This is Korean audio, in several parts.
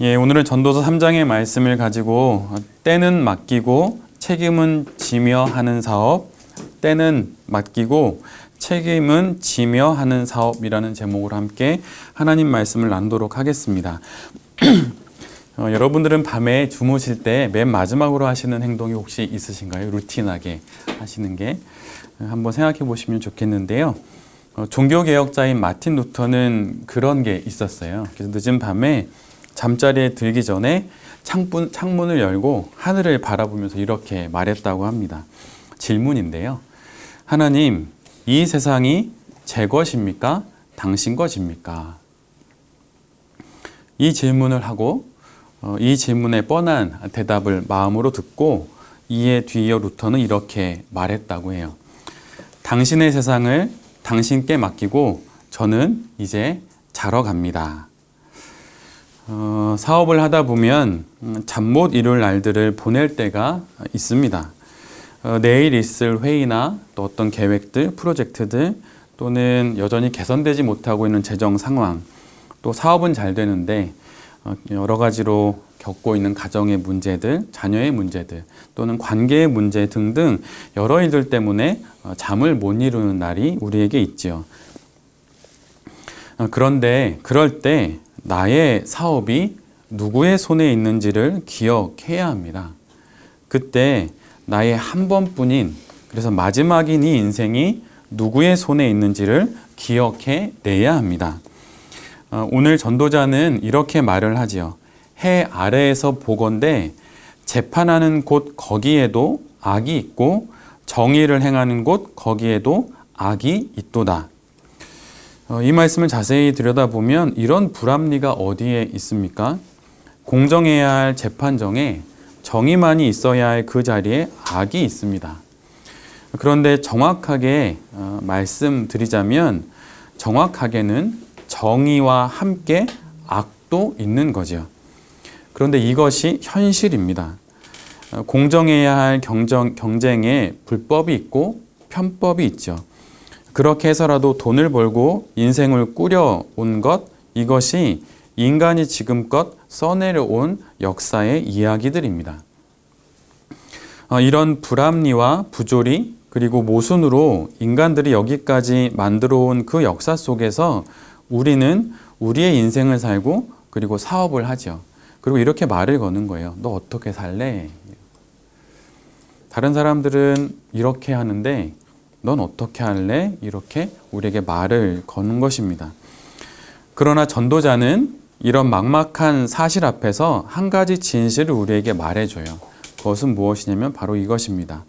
예, 오늘은 전도서 3장의 말씀을 가지고 때는 맡기고 책임은 지며 하는 사업, 때는 맡기고 책임은 지며 하는 사업이라는 제목으로 함께 하나님 말씀을 나누도록 하겠습니다. 여러분들은 밤에 주무실 때 맨 마지막으로 하시는 행동이 혹시 있으신가요? 루틴하게 하시는 게 한번 생각해 보시면 좋겠는데요. 종교개혁자인 마틴 루터는 그런 게 있었어요. 그래서 늦은 밤에 잠자리에 들기 전에 창문을 열고 하늘을 바라보면서 이렇게 말했다고 합니다. 질문인데요. 하나님, 이 세상이 제 것입니까? 당신 것입니까? 이 질문을 하고 이 질문에 뻔한 대답을 마음으로 듣고 이에 뒤이어 루터는 이렇게 말했다고 해요. 당신의 세상을 당신께 맡기고 저는 이제 자러 갑니다. 사업을 하다 보면 잠 못 이룰 날들을 보낼 때가 있습니다. 내일 있을 회의나 또 어떤 계획들, 프로젝트들 또는 여전히 개선되지 못하고 있는 재정 상황, 또 사업은 잘 되는데 여러 가지로 겪고 있는 가정의 문제들, 자녀의 문제들 또는 관계의 문제 등등 여러 일들 때문에 잠을 못 이루는 날이 우리에게 있지요. 그런데 그럴 때 나의 사업이 누구의 손에 있는지를 기억해야 합니다. 그때 나의 한 번뿐인, 그래서 마지막인 이 인생이 누구의 손에 있는지를 기억해 내야 합니다. 오늘 전도자는 이렇게 말을 하지요. 해 아래에서 보건대 재판하는 곳 거기에도 악이 있고 정의를 행하는 곳 거기에도 악이 있도다. 이 말씀을 자세히 들여다보면 이런 불합리가 어디에 있습니까? 공정해야 할 재판정에 정의만이 있어야 할 그 자리에 악이 있습니다. 그런데 정확하게 말씀드리자면 정확하게는 정의와 함께 악도 있는 거죠. 그런데 이것이 현실입니다. 공정해야 할 경쟁에 불법이 있고 편법이 있죠. 그렇게 해서라도 돈을 벌고 인생을 꾸려온 것, 이것이 인간이 지금껏 써내려온 역사의 이야기들입니다. 이런 불합리와 부조리 그리고 모순으로 인간들이 여기까지 만들어온 그 역사 속에서 우리는 우리의 인생을 살고 그리고 사업을 하죠. 그리고 이렇게 말을 거는 거예요. 너 어떻게 살래? 다른 사람들은 이렇게 하는데 넌 어떻게 할래? 이렇게 우리에게 말을 거는 것입니다. 그러나 전도자는 이런 막막한 사실 앞에서 한 가지 진실을 우리에게 말해줘요. 그것은 무엇이냐면 바로 이것입니다.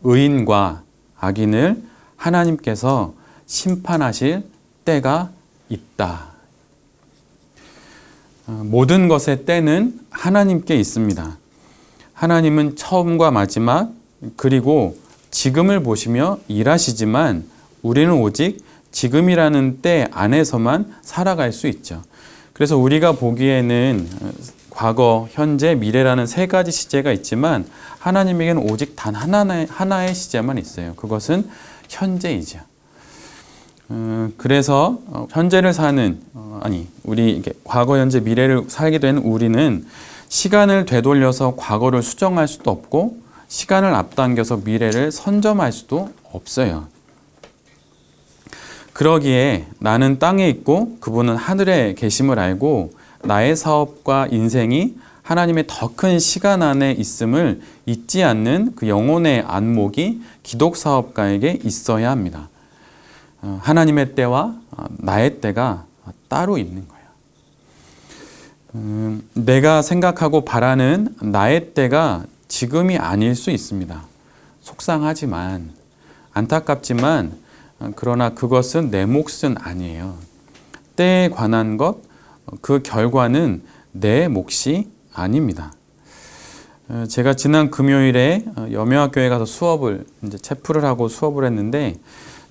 의인과 악인을 하나님께서 심판하실 때가 있다. 모든 것의 때는 하나님께 있습니다. 하나님은 처음과 마지막 그리고 지금을 보시며 일하시지만 우리는 오직 지금이라는 때 안에서만 살아갈 수 있죠. 그래서 우리가 보기에는 과거, 현재, 미래라는 세 가지 시제가 있지만 하나님에게는 오직 단 하나의 시제만 있어요. 그것은 현재이죠. 그래서 현재를 사는 우리 과거, 현재, 미래를 살게 되는 우리는 시간을 되돌려서 과거를 수정할 수도 없고 시간을 앞당겨서 미래를 선점할 수도 없어요. 그러기에 나는 땅에 있고 그분은 하늘에 계심을 알고 나의 사업과 인생이 하나님의 더 큰 시간 안에 있음을 잊지 않는 그 영혼의 안목이 기독사업가에게 있어야 합니다. 하나님의 때와 나의 때가 따로 있는 거예요. 내가 생각하고 바라는 나의 때가 지금이 아닐 수 있습니다. 속상하지만 안타깝지만 그러나 그것은 내 몫은 아니에요. 때에 관한 것, 그 결과는 내 몫이 아닙니다. 제가 지난 금요일에 염려학교에 가서 수업을 체프를 하고 수업을 했는데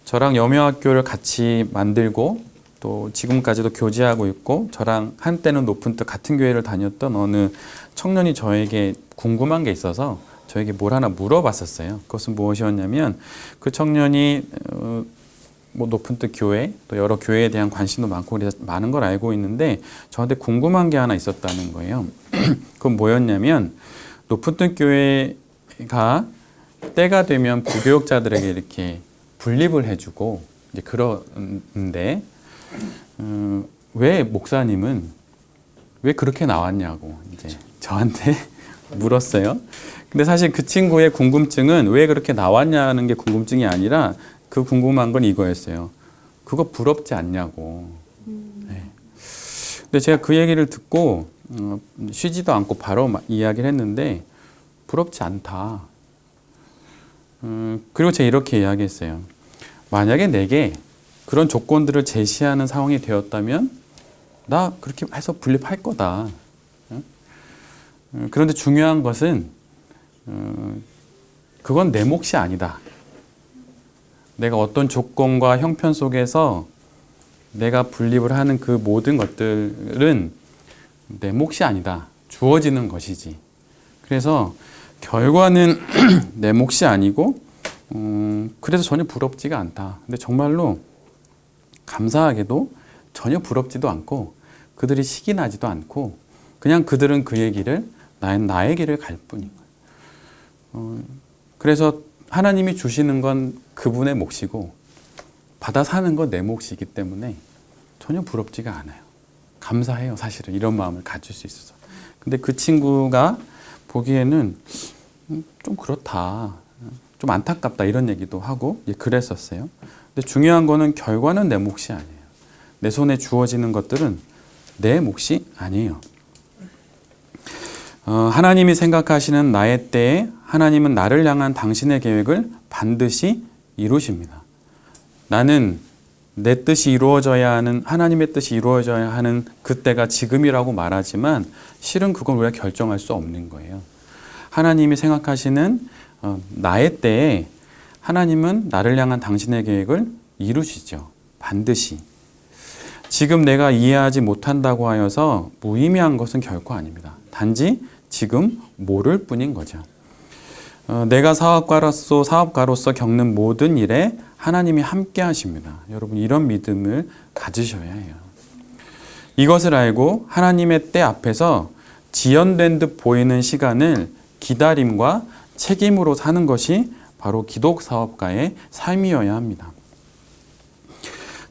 저랑 염려학교를 같이 만들고 또 지금까지도 교제하고 있고 저랑 한때는 높은 뜻 같은 교회를 다녔던 어느 청년이 저에게 궁금한 게 있어서 저에게 뭘 하나 물어봤었어요. 그것은 무엇이었냐면 그 청년이 뭐 높은 뜻 교회 또 여러 교회에 대한 관심도 많고 그래서 많은 걸 알고 있는데 저한테 궁금한 게 하나 있었다는 거예요. 그건 뭐였냐면 높은 뜻 교회가 때가 되면 부교육자들에게 이렇게 분립을 해주고 이제 그러는데 왜 목사님은 왜 그렇게 나왔냐고 이제 저한테 물었어요. 근데 사실 그 친구의 궁금증은 왜 그렇게 나왔냐는 게 궁금증이 아니라 그 궁금한 건 이거였어요. 그거 부럽지 않냐고. 네. 근데 제가 그 얘기를 듣고 쉬지도 않고 바로 이야기를 했는데 부럽지 않다. 그리고 제가 이렇게 이야기했어요. 만약에 내게 그런 조건들을 제시하는 상황이 되었다면 나 그렇게 해서 분립할 거다. 그런데 중요한 것은 그건 내 몫이 아니다. 내가 어떤 조건과 형편 속에서 내가 분립을 하는 그 모든 것들은 내 몫이 아니다. 주어지는 것이지. 그래서 결과는 내 몫이 아니고 그래서 전혀 부럽지가 않다. 근데 정말로 감사하게도 전혀 부럽지도 않고 그들이 식이 나지도 않고 그냥 그들은 그의 길을 나의 길을 갈 뿐인 거예요. 그래서 하나님이 주시는 건 그분의 몫이고 받아 사는 건 내 몫이기 때문에 전혀 부럽지가 않아요. 감사해요. 사실은 이런 마음을 가질 수 있어서. 근데 그 친구가 보기에는 좀 그렇다. 좀 안타깝다 이런 얘기도 하고 그랬었어요. 근데 중요한 거는 결과는 내 몫이 아니에요. 내 손에 주어지는 것들은 내 몫이 아니에요. 하나님이 생각하시는 나의 때에 하나님은 나를 향한 당신의 계획을 반드시 이루십니다. 나는 내 뜻이 이루어져야 하는 하나님의 뜻이 이루어져야 하는 그때가 지금이라고 말하지만 실은 그건 우리가 결정할 수 없는 거예요. 하나님이 생각하시는 나의 때에 하나님은 나를 향한 당신의 계획을 이루시죠. 반드시. 지금 내가 이해하지 못한다고 하여서 무의미한 것은 결코 아닙니다. 단지 지금 모를 뿐인 거죠. 내가 사업가로서 겪는 모든 일에 하나님이 함께 하십니다. 여러분 이런 믿음을 가지셔야 해요. 이것을 알고 하나님의 때 앞에서 지연된 듯 보이는 시간을 기다림과 책임으로 사는 것이 바로 기독 사업가의 삶이어야 합니다.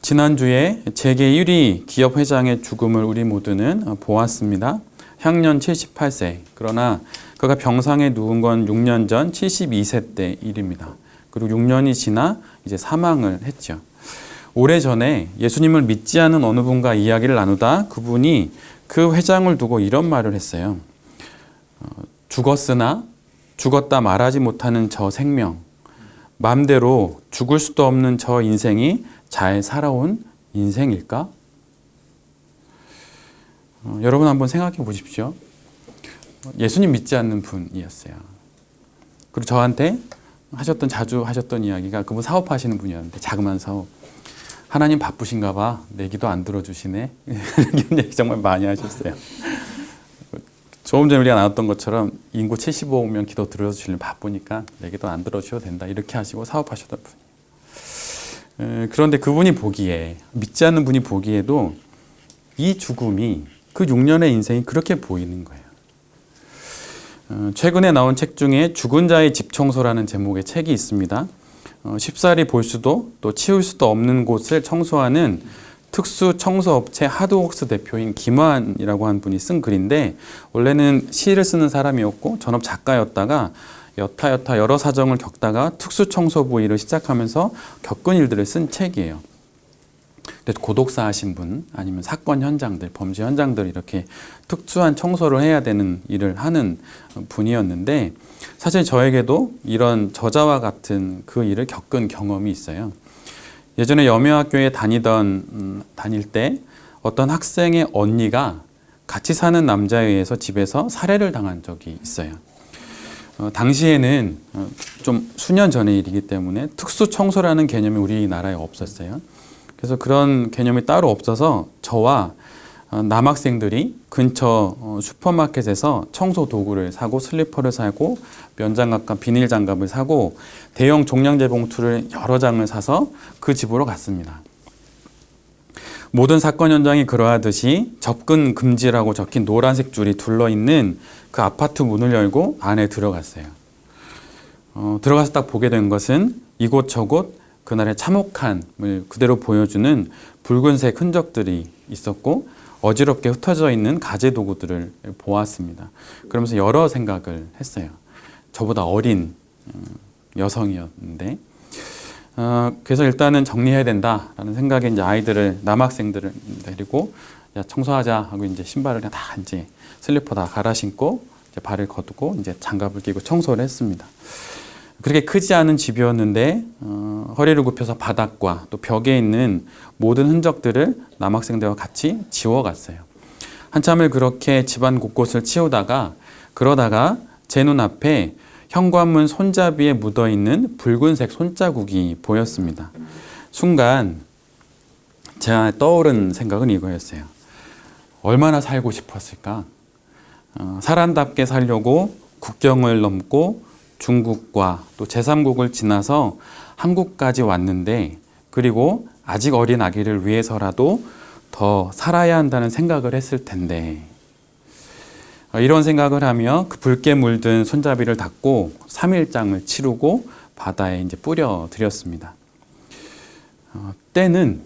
지난주에 재계 1위 기업 회장의 죽음을 우리 모두는 보았습니다. 향년 78세. 그러나 그가 병상에 누운 건 6년 전 72세 때 일입니다. 그리고 6년이 지나 이제 사망을 했죠. 오래전에 예수님을 믿지 않은 어느 분과 이야기를 나누다 그분이 그 회장을 두고 이런 말을 했어요. 죽었으나 죽었다 말하지 못하는 저 생명, 마음대로 죽을 수도 없는 저 인생이 잘 살아온 인생일까? 여러분 한번 생각해 보십시오. 예수님 믿지 않는 분이었어요. 그리고 저한테 자주 하셨던 이야기가 그분 사업하시는 분이었는데 자그마한 사업. 하나님 바쁘신가 봐. 내 기도 안 들어주시네. 이런 얘기 정말 많이 하셨어요. 조금 전에 우리가 나눴던 것처럼 인구 75명 기도 들어주시려면 바쁘니까 내 기도 안 들어주셔도 된다. 이렇게 하시고 사업하셨던 분이에요. 그런데 그분이 보기에 믿지 않는 분이 보기에도 이 죽음이 그 6년의 인생이 그렇게 보이는 거예요. 최근에 나온 책 중에 죽은 자의 집 청소라는 제목의 책이 있습니다. 쉽사리 볼 수도 또 치울 수도 없는 곳을 청소하는 특수 청소업체 하드웍스 대표인 김환이라고 하는 분이 쓴 글인데 원래는 시를 쓰는 사람이었고 전업 작가였다가 여타 여러 사정을 겪다가 특수 청소부 일을 시작하면서 겪은 일들을 쓴 책이에요. 고독사 하신 분 아니면 사건 현장들, 범죄 현장들 이렇게 특수한 청소를 해야 되는 일을 하는 분이었는데 사실 저에게도 이런 저자와 같은 그 일을 겪은 경험이 있어요. 예전에 여묘학교에 다닐 때 어떤 학생의 언니가 같이 사는 남자에 의해서 집에서 살해를 당한 적이 있어요. 당시에는 좀 수년 전의 일이기 때문에 특수 청소라는 개념이 우리나라에 없었어요. 그래서 그런 개념이 따로 없어서 저와 남학생들이 근처 슈퍼마켓에서 청소 도구를 사고 슬리퍼를 사고 면장갑과 비닐 장갑을 사고 대형 종량제 봉투를 여러 장을 사서 그 집으로 갔습니다. 모든 사건 현장이 그러하듯이 접근 금지라고 적힌 노란색 줄이 둘러있는 그 아파트 문을 열고 안에 들어갔어요. 들어가서 딱 보게 된 것은 이곳저곳 그날의 참혹함을 그대로 보여주는 붉은색 흔적들이 있었고 어지럽게 흩어져 있는 가재 도구들을 보았습니다. 그러면서 여러 생각을 했어요. 저보다 어린 여성이었는데 그래서 일단은 정리해야 된다라는 생각에 이제 아이들을 남학생들을 데리고 야, 청소하자 하고 이제 신발을 다 이제 슬리퍼 다 갈아 신고 이제 발을 걷고 이제 장갑을 끼고 청소를 했습니다. 그렇게 크지 않은 집이었는데 허리를 굽혀서 바닥과 또 벽에 있는 모든 흔적들을 남학생들과 같이 지워갔어요. 한참을 그렇게 집안 곳곳을 치우다가 그러다가 제 눈앞에 현관문 손잡이에 묻어있는 붉은색 손자국이 보였습니다. 순간 제가 떠오른 생각은 이거였어요. 얼마나 살고 싶었을까? 사람답게 살려고 국경을 넘고 중국과 또 제3국을 지나서 한국까지 왔는데 그리고 아직 어린 아기를 위해서라도 더 살아야 한다는 생각을 했을 텐데 이런 생각을 하며 그 붉게 물든 손잡이를 닫고 3일장을 치르고 바다에 이제 뿌려 드렸습니다. 때는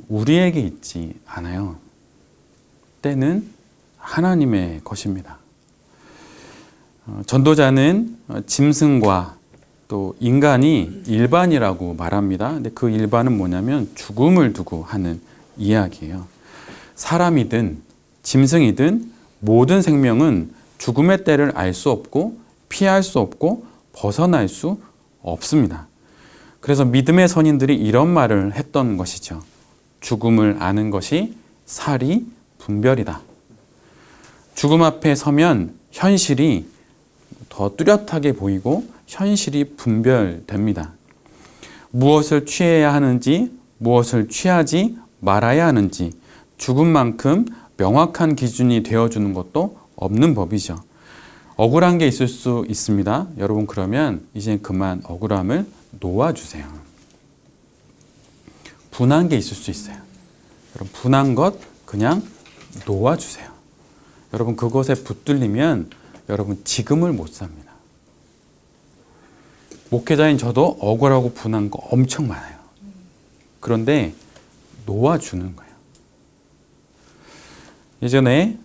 우리에게 있지 않아요. 때는 하나님의 것입니다. 전도자는 짐승과 또 인간이 일반이라고 말합니다. 근데 그 일반은 뭐냐면 죽음을 두고 하는 이야기예요. 사람이든 짐승이든 모든 생명은 죽음의 때를 알 수 없고 피할 수 없고 벗어날 수 없습니다. 그래서 믿음의 선인들이 이런 말을 했던 것이죠. 죽음을 아는 것이 사리 분별이다. 죽음 앞에 서면 현실이 더 뚜렷하게 보이고 현실이 분별됩니다. 무엇을 취해야 하는지 무엇을 취하지 말아야 하는지 죽음만큼 명확한 기준이 되어주는 것도 없는 법이죠. 억울한 게 있을 수 있습니다. 여러분 그러면 이제 그만 억울함을 놓아주세요. 분한 게 있을 수 있어요. 여러분 분한 것 그냥 놓아주세요. 여러분 그것에 붙들리면 여러분 지금을 못 삽니다. 목회자인 저도 억울하고 분한 거 엄청 많아요. 그런데 놓아주는 거예요. 예전에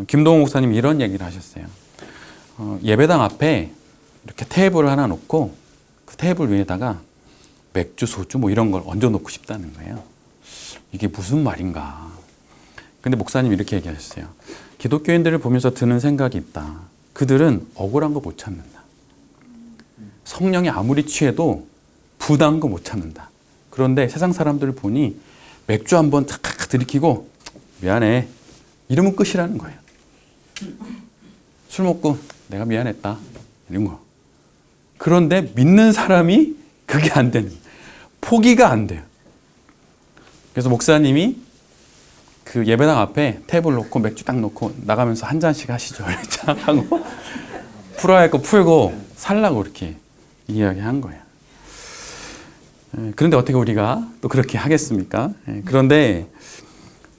김동호 목사님 이런 얘기를 하셨어요. 예배당 앞에 이렇게 테이블을 하나 놓고 그 테이블 위에다가 맥주, 소주 뭐 이런 걸 얹어놓고 싶다는 거예요. 이게 무슨 말인가. 근데 목사님 이렇게 얘기하셨어요. 기독교인들을 보면서 드는 생각이 있다. 그들은 억울한 거 못 참는다. 성령이 아무리 취해도 부담한 거 못 참는다. 그런데 세상 사람들을 보니 맥주 한번 탁탁 들이키고 미안해. 이러면 끝이라는 거예요. 술 먹고 내가 미안했다. 이런 거. 그런데 믿는 사람이 그게 안 되는 거예요. 포기가 안 돼요. 그래서 목사님이 그 예배당 앞에 테이블 놓고 맥주 딱 놓고 나가면서 한 잔씩 하시죠. 쫙 하고 풀어야 할 거 풀고 살라고 이렇게 이야기한 거예요. 그런데 어떻게 우리가 또 그렇게 하겠습니까? 그런데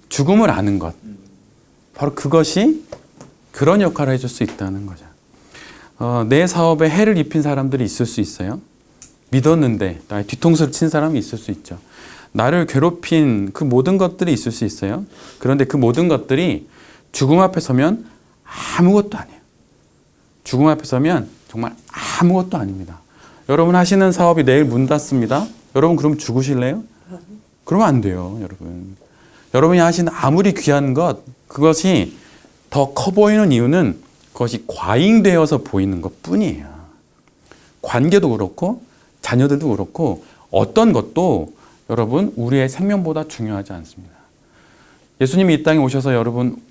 죽음을 아는 것, 바로 그것이 그런 역할을 해줄 수 있다는 거죠. 내 사업에 해를 입힌 사람들이 있을 수 있어요. 믿었는데 나의 뒤통수를 친 사람이 있을 수 있죠. 나를 괴롭힌 그 모든 것들이 있을 수 있어요. 그런데 그 모든 것들이 죽음 앞에 서면 아무것도 아니에요. 죽음 앞에 서면 정말 아무것도 아닙니다. 여러분 하시는 사업이 내일 문 닫습니다. 여러분 그럼 죽으실래요? 그러면 안 돼요, 여러분. 여러분이 하시는 아무리 귀한 것, 그것이 더 커 보이는 이유는 그것이 과잉되어서 보이는 것 뿐이에요. 관계도 그렇고 자녀들도 그렇고 어떤 것도 여러분 우리의 생명보다 중요하지 않습니다. 예수님이 이 땅에 오셔서 여러분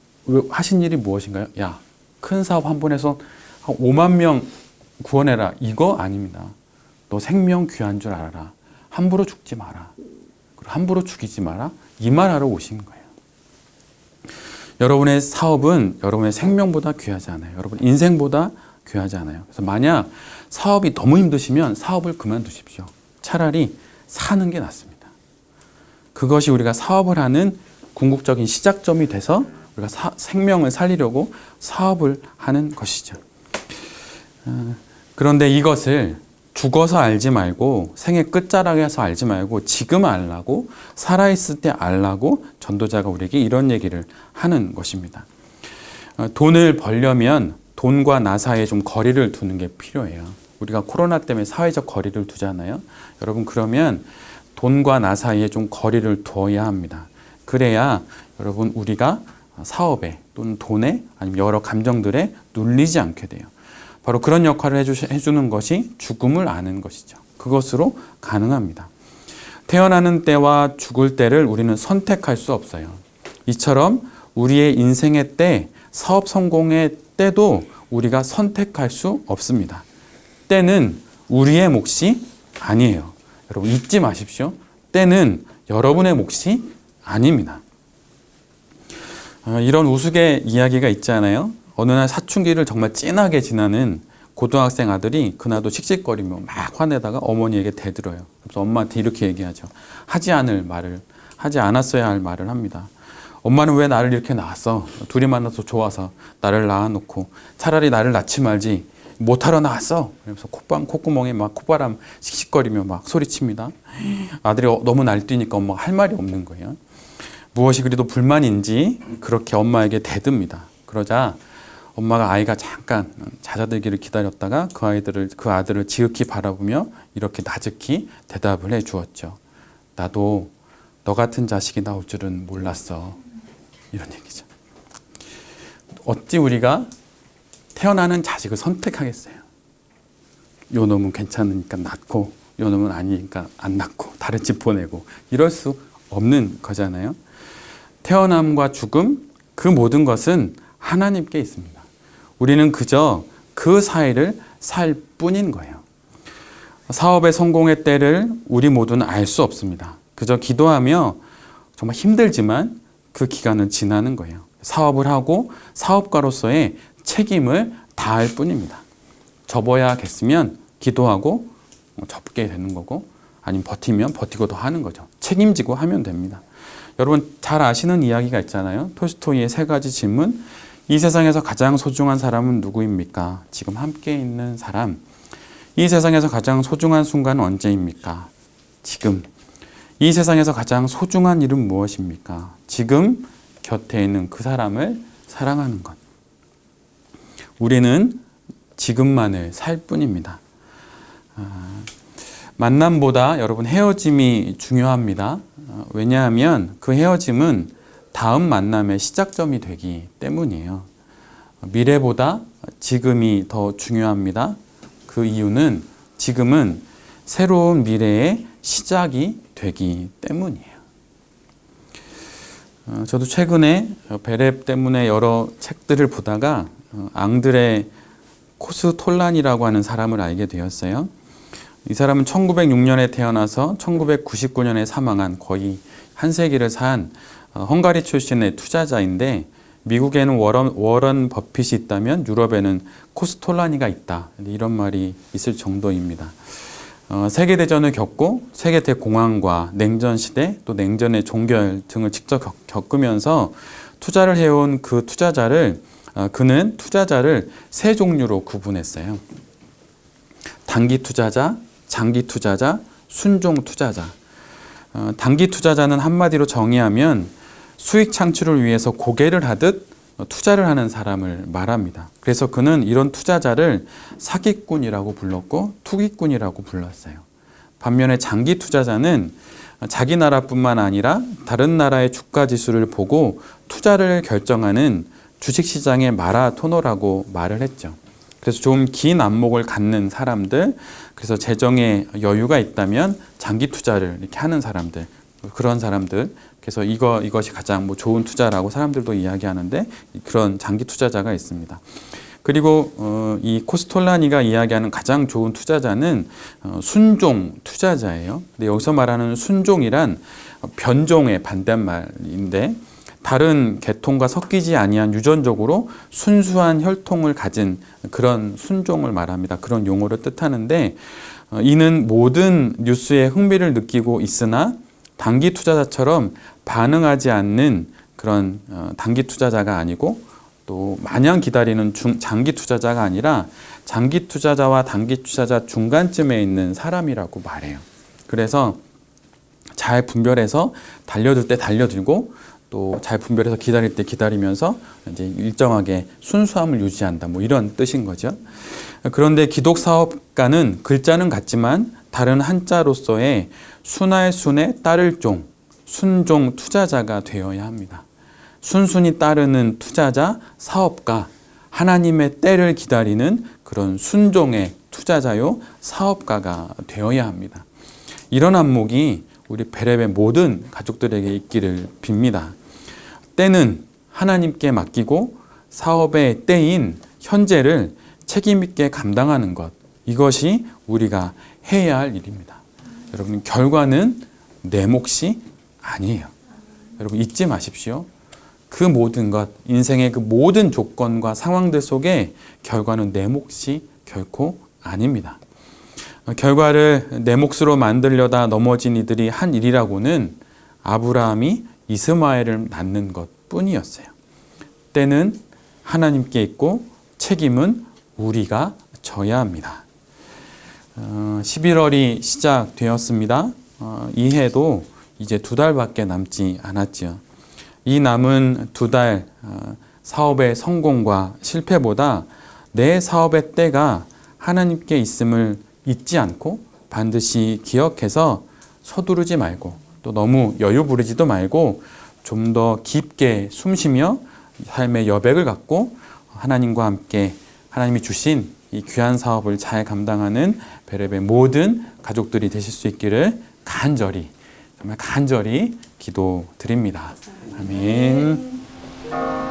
하신 일이 무엇인가요? 야, 큰 사업 한 번 해서 5만 명 구원해라. 이거 아닙니다. 너 생명 귀한 줄 알아라. 함부로 죽지 마라. 함부로 죽이지 마라. 이 말하러 오신 거예요. 여러분의 사업은 여러분의 생명보다 귀하지 않아요. 여러분 인생보다 귀하지 않아요. 그래서 만약 사업이 너무 힘드시면 사업을 그만두십시오. 차라리 사는 게 낫습니다. 그것이 우리가 사업을 하는 궁극적인 시작점이 돼서 우리가 생명을 살리려고 사업을 하는 것이죠. 그런데 이것을 죽어서 알지 말고 생의 끝자락에서 알지 말고 지금 알라고, 살아있을 때 알라고 전도자가 우리에게 이런 얘기를 하는 것입니다. 돈을 벌려면 돈과 나 사이에 좀 거리를 두는 게 필요해요. 우리가 코로나 때문에 사회적 거리를 두잖아요. 여러분 그러면 돈과 나 사이에 좀 거리를 두어야 합니다. 그래야 여러분 우리가 사업에 또는 돈에 아니면 여러 감정들에 눌리지 않게 돼요. 바로 그런 역할을 해주는 것이 죽음을 아는 것이죠. 그것으로 가능합니다. 태어나는 때와 죽을 때를 우리는 선택할 수 없어요. 이처럼 우리의 인생의 때, 사업 성공의 때도 우리가 선택할 수 없습니다. 때는 우리의 몫이 아니에요. 여러분 잊지 마십시오. 때는 여러분의 몫이 아닙니다. 이런 우스개 이야기가 있잖아요. 어느 날 사춘기를 정말 진하게 지나는 고등학생 아들이 그날도 씩씩거리며 막 화내다가 어머니에게 대들어요. 그래서 엄마한테 이렇게 얘기하죠. 하지 않았어야 할 말을 합니다. 엄마는 왜 나를 이렇게 낳았어? 둘이 만나서 좋아서 나를 낳아놓고 차라리 나를 낳지 말지 못하러 낳았어. 그래서 콧구멍에 막 콧바람 씩씩거리며 막 소리칩니다. 아들이 너무 날뛰니까 엄마가 할 말이 없는 거예요. 무엇이 그리도 불만인지 그렇게 엄마에게 대듭니다. 그러자 엄마가 아이가 잠깐 잦아들기를 기다렸다가 그 아들을 지극히 바라보며 이렇게 나직히 대답을 해 주었죠. 나도 너 같은 자식이 나올 줄은 몰랐어. 이런 얘기죠. 어찌 우리가 태어나는 자식을 선택하겠어요? 요 놈은 괜찮으니까 낳고 요 놈은 아니니까 안 낳고 다른 집 보내고 이럴 수 없는 거잖아요. 태어남과 죽음 그 모든 것은 하나님께 있습니다. 우리는 그저 그 사이를 살 뿐인 거예요. 사업의 성공의 때를 우리 모두는 알 수 없습니다. 그저 기도하며 정말 힘들지만 그 기간은 지나는 거예요. 사업을 하고 사업가로서의 책임을 다할 뿐입니다. 접어야겠으면 기도하고 접게 되는 거고 아니면 버티면 버티고 더 하는 거죠. 책임지고 하면 됩니다. 여러분 잘 아시는 이야기가 있잖아요. 톨스토이의 3가지 질문. 이 세상에서 가장 소중한 사람은 누구입니까? 지금 함께 있는 사람. 이 세상에서 가장 소중한 순간은 언제입니까? 지금. 이 세상에서 가장 소중한 일은 무엇입니까? 지금 곁에 있는 그 사람을 사랑하는 것. 우리는 지금만을 살 뿐입니다. 만남보다 여러분 헤어짐이 중요합니다. 왜냐하면 그 헤어짐은 다음 만남의 시작점이 되기 때문이에요. 미래보다 지금이 더 중요합니다. 그 이유는 지금은 새로운 미래의 시작이 되기 때문이에요. 저도 최근에 베렙 때문에 여러 책들을 보다가 앙드레 코스톨란이라고 하는 사람을 알게 되었어요. 이 사람은 1906년에 태어나서 1999년에 사망한 거의 한 세기를 산 헝가리 출신의 투자자인데 미국에는 워런 버핏이 있다면 유럽에는 코스톨라니가 있다. 이런 말이 있을 정도입니다. 세계대전을 겪고 세계 대공황과 냉전시대 또 냉전의 종결 등을 직접 겪으면서 투자를 해온 그 투자자를 그는 투자자를 3종류로 구분했어요. 단기 투자자, 장기 투자자, 순종 투자자. 단기 투자자는 한마디로 정의하면 수익 창출을 위해서 고개를 하듯 투자를 하는 사람을 말합니다. 그래서 그는 이런 투자자를 사기꾼이라고 불렀고 투기꾼이라고 불렀어요. 반면에 장기 투자자는 자기 나라뿐만 아니라 다른 나라의 주가 지수를 보고 투자를 결정하는 주식시장의 마라토너라고 말을 했죠. 그래서 좀 긴 안목을 갖는 사람들, 그래서 재정에 여유가 있다면 장기 투자를 이렇게 하는 사람들, 그런 사람들, 그래서 이것이 가장 좋은 투자라고 사람들도 이야기하는데 그런 장기 투자자가 있습니다. 그리고 이 코스톨라니가 이야기하는 가장 좋은 투자자는 순종 투자자예요. 근데 여기서 말하는 순종이란 변종의 반대말인데 다른 계통과 섞이지 아니한 유전적으로 순수한 혈통을 가진 그런 순종을 말합니다. 그런 용어를 뜻하는데 이는 모든 뉴스에 흥미를 느끼고 있으나 단기 투자자처럼 반응하지 않는 그런 단기 투자자가 아니고 또 마냥 기다리는 장기 투자자가 아니라 장기 투자자와 단기 투자자 중간쯤에 있는 사람이라고 말해요. 그래서 잘 분별해서 달려들 때 달려들고 또 잘 분별해서 기다릴 때 기다리면서 이제 일정하게 순수함을 유지한다. 뭐 이런 뜻인 거죠. 그런데 기독 사업가는 글자는 같지만 다른 한자로서의 순할 순에 따를 종, 순종 투자자가 되어야 합니다. 순순히 따르는 투자자, 사업가, 하나님의 때를 기다리는 그런 순종의 투자자요, 사업가가 되어야 합니다. 이런 안목이 우리 베레베 모든 가족들에게 있기를 빕니다. 때는 하나님께 맡기고 사업의 때인 현재를 책임 있게 감당하는 것, 이것이 우리가 해야 할 일입니다. 여러분, 결과는 내 몫이 아니에요. 여러분, 잊지 마십시오. 그 모든 것, 인생의 그 모든 조건과 상황들 속에 결과는 내 몫이 결코 아닙니다. 결과를 내 몫으로 만들려다 넘어진 이들이 한 일이라고는 아브라함이 이스마엘을 낳는 것 뿐이었어요. 때는 하나님께 있고 책임은 우리가 져야 합니다. 11월이 시작되었습니다. 이 해도 이제 2달밖에 남지 않았지요. 이 남은 2달 사업의 성공과 실패보다 내 사업의 때가 하나님께 있음을 잊지 않고 반드시 기억해서 서두르지 말고 또 너무 여유 부리지도 말고 좀 더 깊게 숨쉬며 삶의 여백을 갖고 하나님과 함께 하나님이 주신 이 귀한 사업을 잘 감당하는 베레베 모든 가족들이 되실 수 있기를 간절히, 정말 간절히 기도드립니다. 아멘.